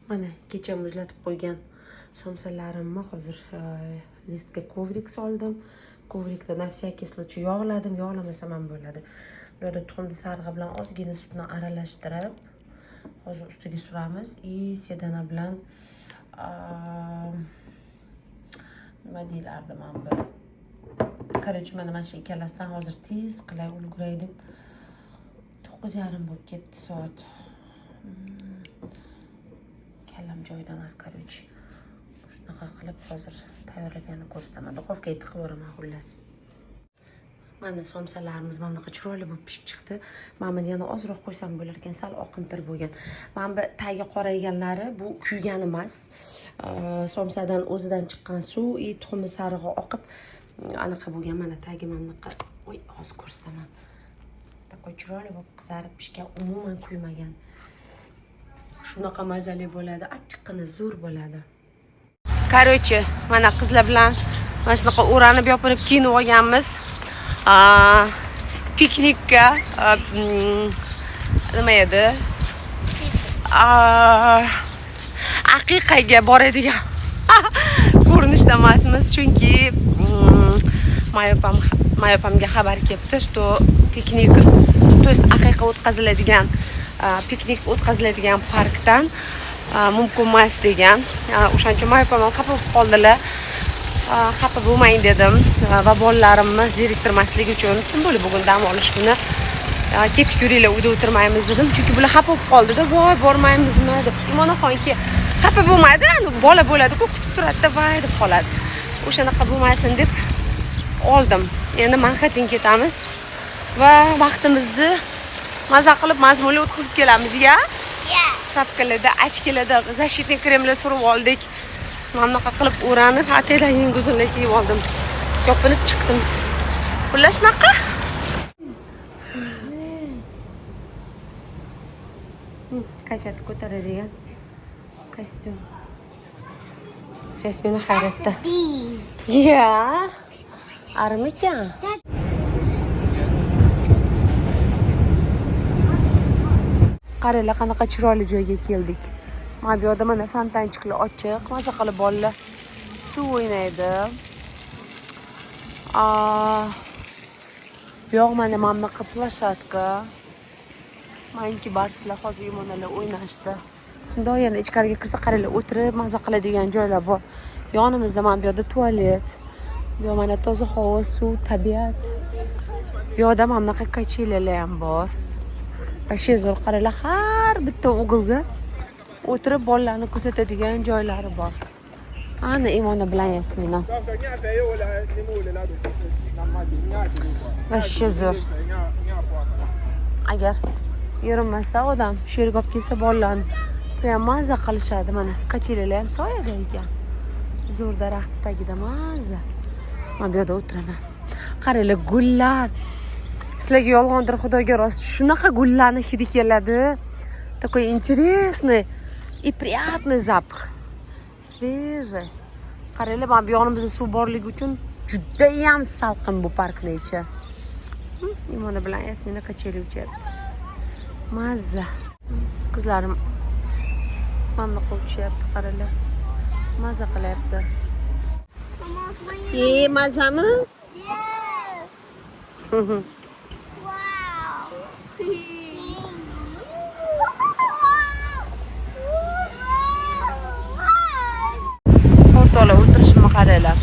Mana kecha muzlatib qo'ygan somsalarimni hozir listga kovrik soldim. Kovrikda na всякий случай yog'ladim, yog'lamasam ham bo'ladi. Bu yerda tuxumni sarig'i bilan ozgina sutni aralashtirib, hozir ustiga suramiz. Sedana bilan nima deylardi mana bu. Короче, mana shu ikkalasidan hozir tez qilay ulguray deb 9:30 bo'lib ketdi soat. Kallam joyida emas, короче. Shunaqa qilib hozir tayyorlaganini ko'rsataman. Duxovkaga tiqib yuboraman xullas. Mana somsalarimiz mana bunaqa chiroyli bo'lib pishib chiqdi. Mana buni yana ozroq qo'ysam bo'lar ekan, sal oqimtir bo'lgan. Mana bu tagi qorayganlari bu kuygan emas. Somsadan o'zidan chiqqan suv, tuxumi sarig'i oqib anaqa bo'lgan. Mana tagi mana bunaqa. Voy, hozir ko'rsataman. Takoy chiroyli bo'lib qizarib pishgan, umuman kuymagan. Shunaqa mazali bo'ladi, achchiqqina zo'r bo'ladi. Короче, mana qizlar bilan mana shunaqa o'ranib yopinib kiyinib olganmiz. Piknikka nima edi? Aqiqaga boradigan ko'rinishda emasmiz, chunki mayopamga xabar kelibdi, что piknik, то есть aqiqa o'tkaziladigan piknik o'tkaziladigan parkdan mumkin emas degan. O'shancha mayopam xafa bo'lib qoldilar. Xafa bo'lmang dedim va bolalarimni zeriktirmaslik uchun tim bo'lib bugun dam olish kuni ketib yuringlar, uyda o'tirmaymiz dedim. Chunki bular xafa bo'lib qoldida, voy bormaymizmi deb. Imonaxonki xafa bo'lmadi, bola bo'ladi-ku, kutib turadi-da, voy deb qoladi. O'shanaqa bo'lmasin deb oldim. Endi Manhattan ketamiz va vaqtimizni maza qilib mazmunli o'tkazib kelamiz-ya. Shapkalarda, ochkalarda защитный kremlar surib oldik. Mana bunaqa qilib o'ranib, ataydan yangi uzunlik kiyib oldim. Yopinib chiqdim. Xullas shunaqa. Kayfiyat ko'taradigan kostyum. Resmini hayratda. Ya. Armikan. Qaranglar, qanaqa chiroyli joyga keldik. Mana bu yerda mana fontanchiqlar ochiq, maza qilib bolalar suv o'ynaydi. Bu yoq mana bunaqa plashatka. Manki barslar hozir yo'monalar o'ynashdi. Bundoq yana ichkariga kirsa qaranglar, o'tirib maza qiladigan joylar bor. Yonimizda mana bu yerda tualet. Bu yoq mana toza havo, suv, tabiat. Bu yoqda mana bunaqa kachelalar ham bor. Vashe zo'r, qaranglar, har bitta o'g'ilga o'tirib bolalarni kuzatadigan joylari bor. Ana Imona bilan Yasmina. Vashe zo'r. Agar yurmasa odam shu yerga olib kelsa bolalarni to'yam maza qilishadi. Mana kachelalar ham soyada ekan. Zo'r daraxt tagida maza. Mana bu yerda o'tiraman. Qaranglar, gullar. Sizlarga yolg'ondir, Xudoga rost. Shunaqa gullarni hidi keladi. Такой интересный и приятный запах. Свежий. Qaranglar, mana bu yonimizda suv borligi uchun juda ham salqin bu parkning ichi. Imona bilan Yasmina kacheli uchyapti. Mazza. Qizlarim mana qo'yishyapti, qaranglar. Mazza qilyapti. Mazami? Yes. O'rtoqlar, o'tirishimni qaranglar.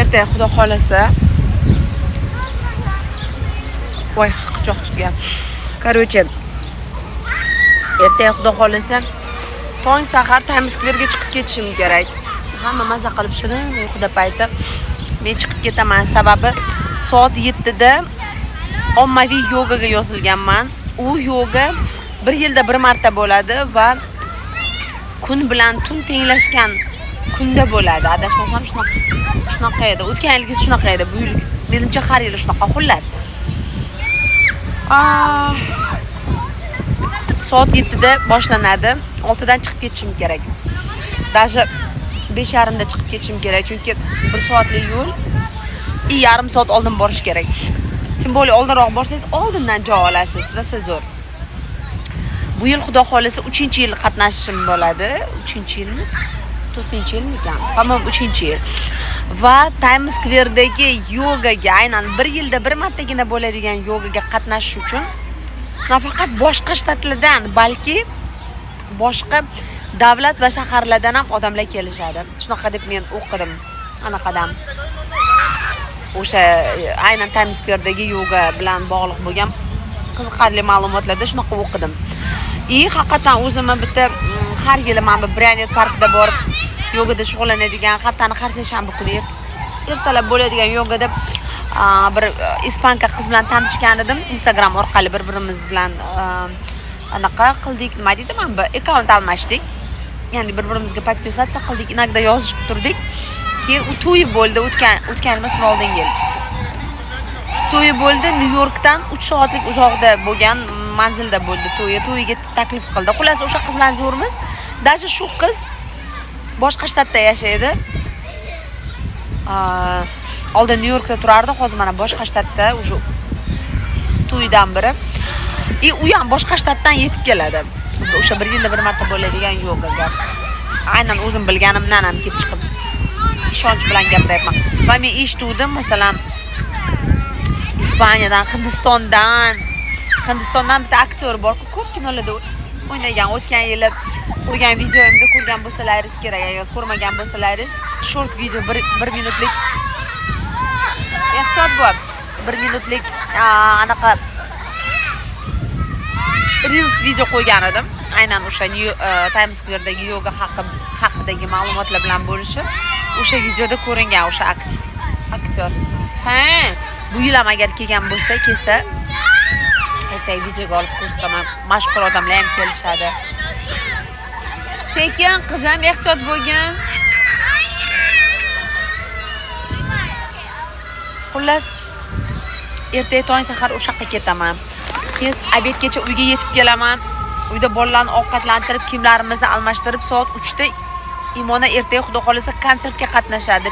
Ertaga Xudo xolasa. Voy, qichoq tutgan. Короче, ertaga Xudo xolasa tong sahar Times Square ga chiqib ketishim kerak. Hamma maza qilib shirin uyquda payti men chiqib ketaman. Sababi soat 7 da ommaviy yogaga yozilganman. U yoga 1 yilda 1 marta bo'ladi va kun bilan tun tenglashgan kunda bo'ladi. Adashmasam shunaqa edi. O'tgan yilgisi shunaqa edi. Bu yil menimcha har yil shunaqa xullas. Soat 7 da boshlanadi. 6 dan chiqib ketishim kerak. Даже 5:30 da chiqib ketishim kerak, chunki 1 soatlik yo'l, yarim soat oldin borish kerak. Tim bo'lib oldinroq borsangiz oldindan joy olasiz va siz zo'r. Bu yil xudo xolisa 3-yil qatnashishim bo'ladi. 3-yilmi? 4-yilmi ekan? Hamon 3-yil. Va Times Square'dagi yogaga aynan 1 yilda 1 martagina bo'ladigan yogaga qatnashish uchun nafaqat boshqa shtatlardan, balki boshqa davlat va shaharlardan ham odamlar kelishadi. Shunaqa deb men o'qidim. Anaqadan. O'sha aynan Times Square'dagi yoga bilan bog'liq bo'lgan qiziqarli ma'lumotlarda shunaqa o'qidim. Haqiqatan o'zimni bitta har yili men Bryannet parkida borib yogada shug'ullanadigan, haftani har seshanba kuni ertalab bo'ladigan yogada bir ispanka qiz bilan tanishgan edim. Instagram orqali bir-birimiz bilan anaqa qildik, nima deydi, men bu akkaunt almashdik. Ya'ni bir-birimizga podpisatsiya qildik, inaqda yozishib turdik. Keyin u to'yi bo'ldi, o'tganimiz oldingi yil. To'yi bo'ldi, Nyu-Yorkdan 3 soatlik uzoqda bo'lgan manzilda bo'ldi to'yi. To'yiga taklif qildi. Xullas o'sha qiz bilan zo'rmiz. Даже shu qiz boshqa shtatda yashaydi. Oldin Nyu-Yorkda turardi, hozir mana boshqa shtatda, o'sha to'ydan biri. U ham boshqa shtatdan yetib keladi. O'sha 1 yilda 1 marta bo'ladigan yogaga. Aynan o'zim bilganimdan ham kelib chiqib ishonch bilan gapiryapman. Va men eshitdim, masalan, Ispaniyadan, Hindistondan bitta aktyor bor, ko'p kinolarda o'ynagan. O'tgan yili qo'ygan videoimda ko'rgan bo'lsalaringiz kerak, agar ko'rmagan bo'lsalaringiz, short video 1 minutlik ehtiyot bor. 1 minutlik anaqa Reels video qo'ygan edim. Aynan o'sha Times Square'dagi yoga haqidagi ma'lumotlar bilan bo'lishib, o'sha videoda ko'ringan o'sha aktyor. Bu yil ham agar kelgan bo'lsa, ertaga videoga olib ko'rsataman. Mashhur odamlar ham kelishadi. Sekin qizim, ehtiyot bo'lgin. Xullas, ertaga tong sahar o'sha yoqqa ketaman. Keyin obedgacha uyga yetib kelaman. Uyda bolalarni ovqatlantirib, kiyimlarimizni almashtirib, soat 3 da Imona ertaga xudo xolisa konsertga qatnashadi.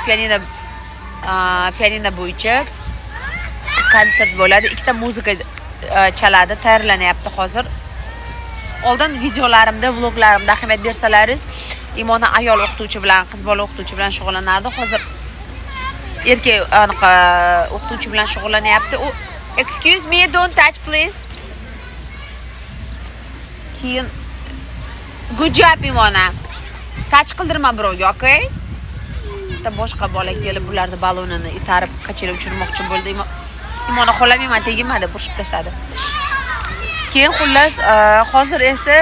Pianino bo'yicha konsert bo'ladi. 2 ta muzika chaladi, tayyorlanyapti hozir. Oldin videolarimda, vloglarimda ahamiyat bersalaringiz, Imona ayol o'qituvchi bilan, qiz bola o'qituvchi bilan shug'ullanardi. Hozir erkak anaqa o'qituvchi bilan shug'ullanyapti. Excuse me, don't touch please. Keyin good job Imona. Touch qildirma birovga, okay? Bitta boshqa bola kelib bularni balonini itarib qachela uchirmoqchi bo'ldi. Imona xohlamayman, tegmadi, burishib tashladi. Keyin xullas hozir esa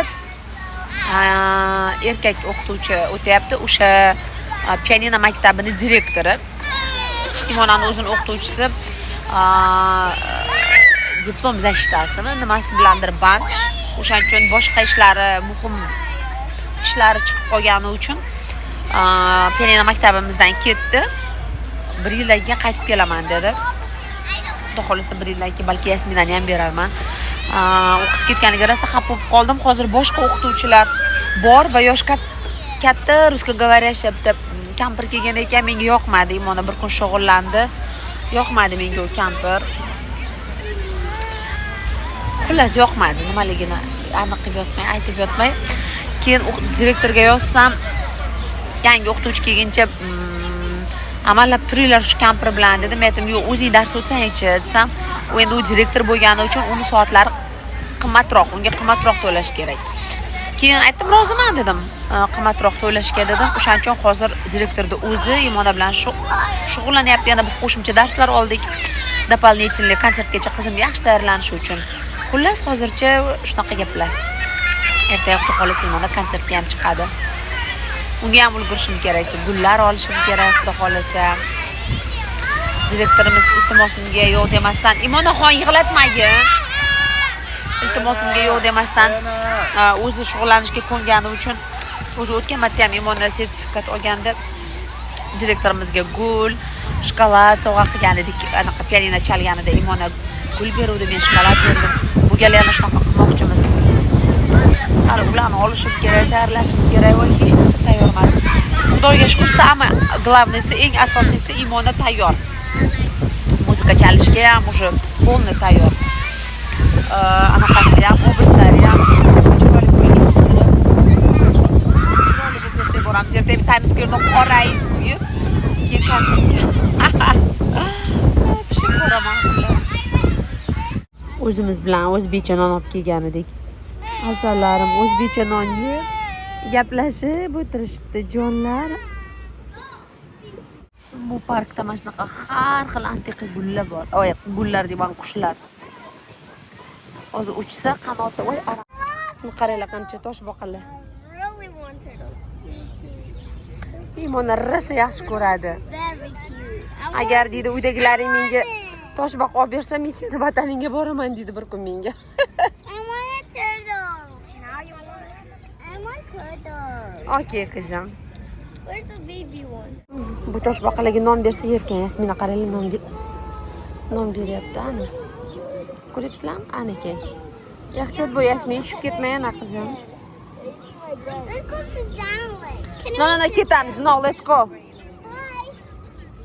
erkak o'qituvchi o'tyapti, o'sha pianino maktabini direktori. Imonaning o'zining o'qituvchisi diplom zashitasimi, nimasi bilandir band. O'shaning uchun boshqa ishlari, muhim ishlari chiqib qolgani uchun pianino maktabimizdan ketdi. 1 yildan keyin qaytib kelaman dedi. Xudo xolisa 1 yildan keyin balki Yasminani ham berarman. O'qish ketganiga rosa xafa bo'lib qoldim. Hozir boshqa o'qituvchilar bor va yosh katta ruskogovorящий bitta kampir kelgan ekan, menga yoqmadi. Imona bir kun shug'ullandi. Yoqmadi menga u kampir. Xullas yoqmadi, nimaligini aniq qilib yotmay, aytib yotmay. Keyin direktorga yozsam, yangi o'qituvchi kelguncha amallab turinglar shu kampir bilan dedim. Aytdim, yo'q, o'zing dars o'tsang-chi desam, u endi u direktor bo'lgani uchun uni soatlari qimmatroq, unga qimmatroq to'lash kerak. Keyin aytdim, roziman dedim. Qimmatroq to'lashga dedim. O'shaning uchun hozir direktorda o'zi Imona bilan shug'ullanyapti. Yana biz qo'shimcha darslar oldik. Дополнительный konsertgacha qizim yaxshi tayyorlanishi uchun. Xullas hozircha shunaqa gaplar. Ertaga xudo xolisa Imona konsertga ham chiqadi. Unga ham ulgurishim kerak, gullar olishim kerak xudo xolisa. Direktorimiz iltimosimga yo'q demasdan, Imonaxon yig'latmagin. Iltimosimga yo'q demasdan o'zi shug'ullanishga ko'ngani uchun o'zi o'tgan marta ham Imona sertifikat olganda direktorimizga gul, shokolad sovg'a qilgan edik. Anaqa pianino chalganida Imona gul beruvdi, men shokolad berdim. Bu gal yana shunaqa qilmoqchimiz. Hali ularni olishim kerak, tayyorlashim kerak va hech narsa tayyor emas. Xudoga shukr, samый главныйsi, eng asosiysi Imona tayyor. Muzika chalishga ham уже полный tayyor. Anaqasi ham, obrazlari ham O'zimiz bilan o'zbekcha non olib kelgan edik. Asallarim o'zbekcha non yeb, gaplashib o'tirishibdi jonlar. Bu parkda mana shunaqa har xil antiqa gullar bor. Voy, gullar deyman, qushlar. Hozir uchsa qanoti, voy, qaranglar qancha toshbaqalar. Simona rosa yaxshi ko'radi. Agar deydi uydagilaring menga toshbaqa olib bersa, men seni vataningga boraman deydi bir kun menga. Okay, qizim. Where's the baby one? Bu toshbaqalarga non bersa yerkan, Yasmina qaranglar non beryapti ana. Ko'ryapsizlarmi? Ana kel. Yaxshi bo'l Yasmin, tushib ketmay ana qizim. Let's go sit down. No, ketamiz. No, let's go.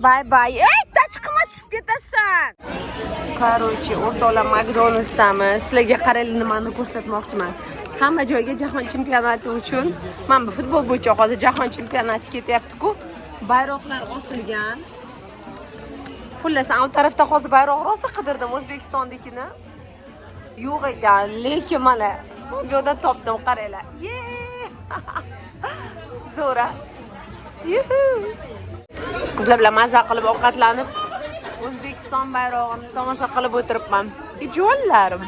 Bye. Ey, chiqma, tushib ketasan. Qarochi, o'rtoqlar McDonald'sdamiz. Sizlarga qaranglar nimani ko'rsatmoqchiman. Hamma joyga jahon chempionati uchun, mana bu futbol bo'yicha hozir jahon chempionati ketyapti-ku. Bayroqlar osilgan. Xullas, u tarafda hozir bayroq rosa qidirdim O'zbekistondagini. Yo'q ekan, lekin mana bu yerda topdim, qaranglar. Zo'ra. Yuhu. Qizlar bilan mazza qilib ovqatlanib, O'zbekiston bayrog'ini tomosha qilib o'tiribman. Jonlarim.